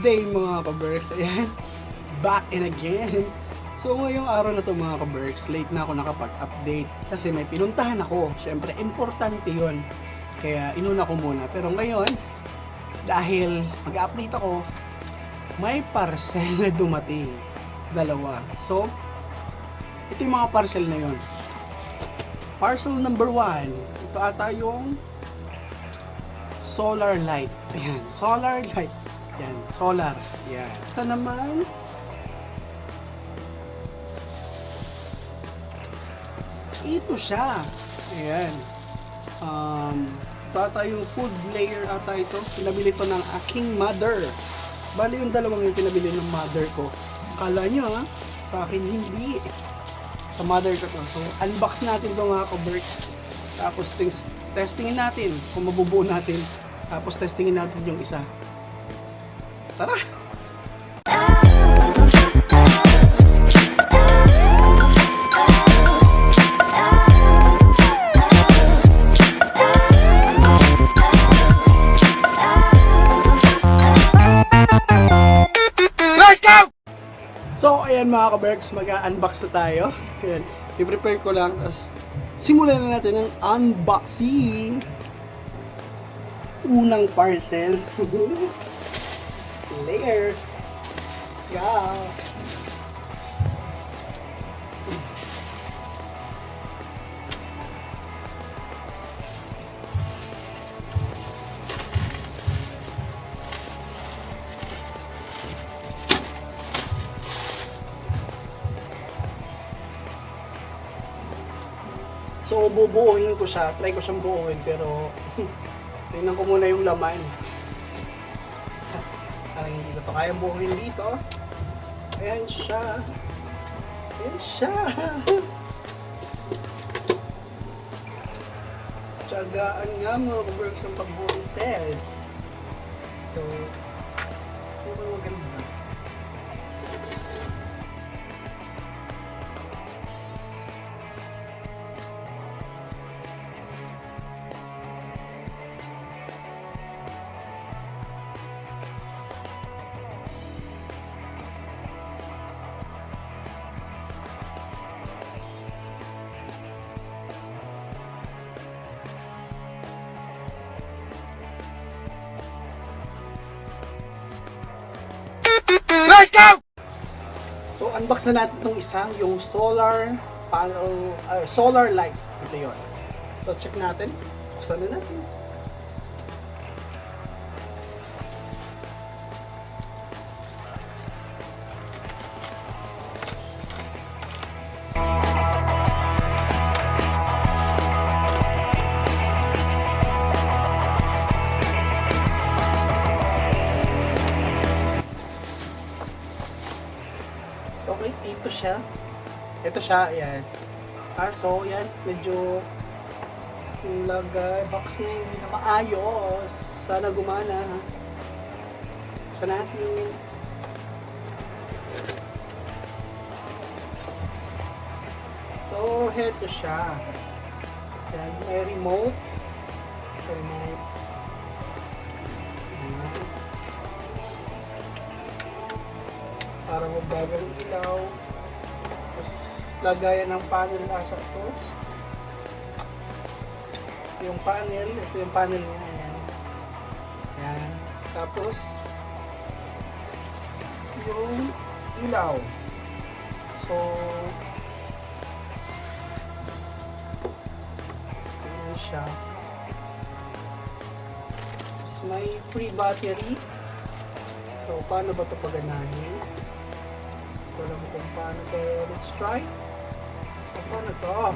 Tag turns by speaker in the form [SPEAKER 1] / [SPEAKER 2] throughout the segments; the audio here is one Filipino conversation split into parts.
[SPEAKER 1] day mga ka-Berks. Ayan, back and again. So ngayong araw na to mga ka-Berks, late na ako nakapag-update kasi may pinuntahan ako. Syempre, importante yon. Kaya inuna ko muna. Pero ngayon, dahil mag-update ako, may parcel na dumating. Dalawa. So, ito yung mga parcel na yon. Parcel number 1. Ito ata yung solar light. Ayan, solar light. Yan, solar. Yan. Ito naman, ito siya. Ayan. Ito ata yung food layer ata ito. Pinabili ito ng aking mother. Bali yung dalawang yung pinabili ng mother ko. Akala nyo sa akin hindi. Sa mother ko to. So, unbox natin ito mga ka-Berks. Tapos testingin natin kung mabubuo natin. Tapos testingin natin yung isa. Tara!
[SPEAKER 2] Let's go!
[SPEAKER 1] So, ayan mga ka-Berks, mag-unbox na tayo. Ayan, i-prepare ko lang. As simulan na natin ang unboxing. Unang parcel. Layer. Yeah. So, bubuuin ko siya. Try ko siyang buuin, pero tingnan ko muna yung laman. Parang hindi ko ito kayang buuin dito. Ayan siya. Ayan siya. Tiyagaan nga mga ka-Berks ang pagbuuin test. So, ito ba maganda?
[SPEAKER 2] Let's go!
[SPEAKER 1] So, unbox na natin itong isang, yung solar panel, solar light. Ito yun. So, check natin. Buksan na natin. Okay, ito siya. Ito siya, ayan. So, yan, medyo yung lagay, box niya hindi na maayos. Sana gumana. Sa natin. So, ito siya. Yan, may remote. Remote. Ayan. Para magbagal ng ilaw. Tapos lagayan ng panel asa ito. Ito yung panel. Ito yung panel niya. Ayan. Ayan. Tapos yung ilaw. So ayan siya. Tapos may free battery. So paano ba ito paganahin? Wala mo kung paano to. Let's try. So, paano to?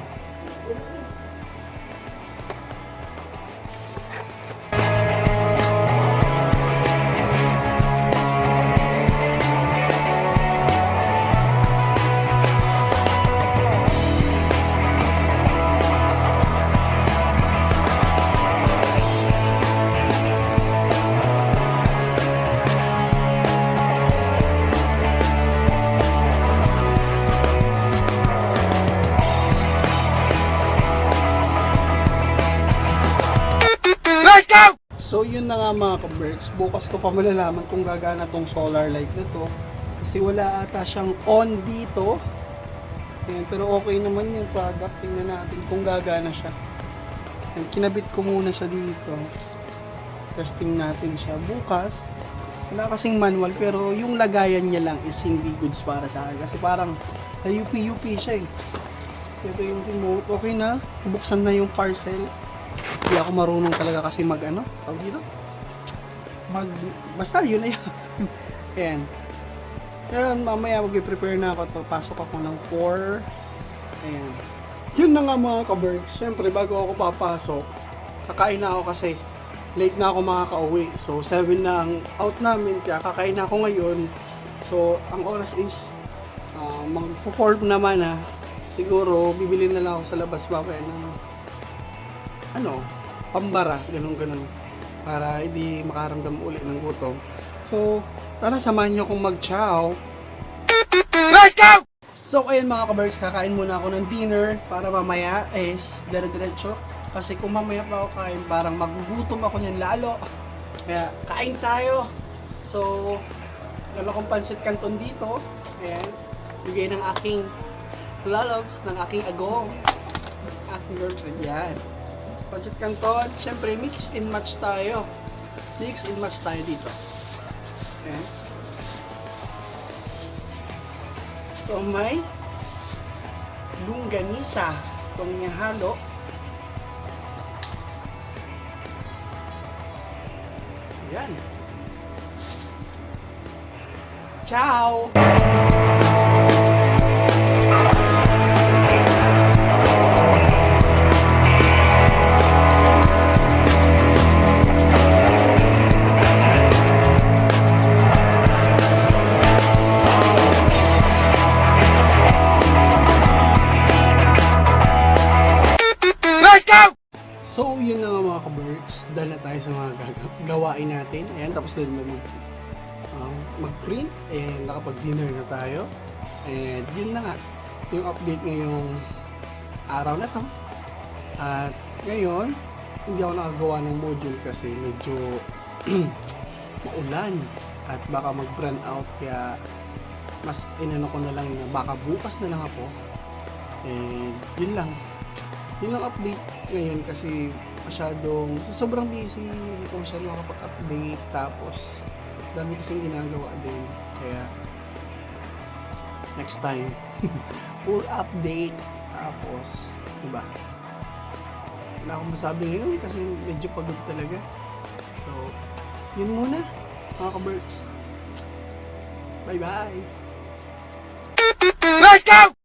[SPEAKER 1] So yun na nga mga ka-Berks, bukas ko pa malalaman kung gagana tong solar light na to. Kasi wala ata siyang on dito. Ayan, pero okay naman yung product, tingnan natin kung gagana siya. Ayan, kinabit ko muna siya dito. Testing natin siya bukas. Wala kasing manual pero yung lagayan niya lang is hindi goods para sa akin. Kasi parang UP siya eh. Ito yung remote, okay na. Buksan na yung parcel. Hindi ako marunong talaga kasi tawag dito? Basta yun na yun. Ayan. Ayan, mamaya mag-prepare na ako to. Pasok ako ng 4. Ayan. Yun na nga mga ka-Berks. Siyempre, bago ako papasok, kakain na ako kasi late na ako makaka-uwi. So, 7 na ang out namin. Kaya kakain na ako ngayon. So, ang oras is mag-4 naman na. Siguro, bibili na lang ako sa labas mamaya ng pambara, ganun para hindi makaramdam uli ng gutom. So, tara samahan niyo akong mag-chow. Let's go! So, ayun mga ka-Berks, kakain muna ako ng dinner para mamaya is dire-diretso. Kasi kung mamaya pa ako kain, parang magugutom ako niyan lalo. Kaya, kain tayo. So, lalo kong pansit canton dito. Ayan, bigay ng aking lalabs, ng aking agong, aking girlfriend. Yan. Pansit canton, syempre mix and match tayo. Mix and match tayo dito. Ayan. So may longganisa itong ihalo. Ayan. Ciao! So, yun na nga mga ka-Berks, dahil na tayo sa mga gawain natin. Ayan, tapos din mag-print, and nakapag-dinner na tayo. And yun na nga, yung update ngayong araw na to. At ngayon, hindi ako nakagawa ng module kasi medyo maulan at baka mag-brand out, kaya mas inano ko na lang na baka bukas na lang ako. And yun lang update ngayon kasi sobrang busy, hindi ko masyado makapag-update, tapos dami kasing ginagawa din, kaya next time full update. Tapos diba, wala akong masabi ngayon kasi medyo pagod talaga. So yun muna mga ka-Berks, bye bye. Let's go!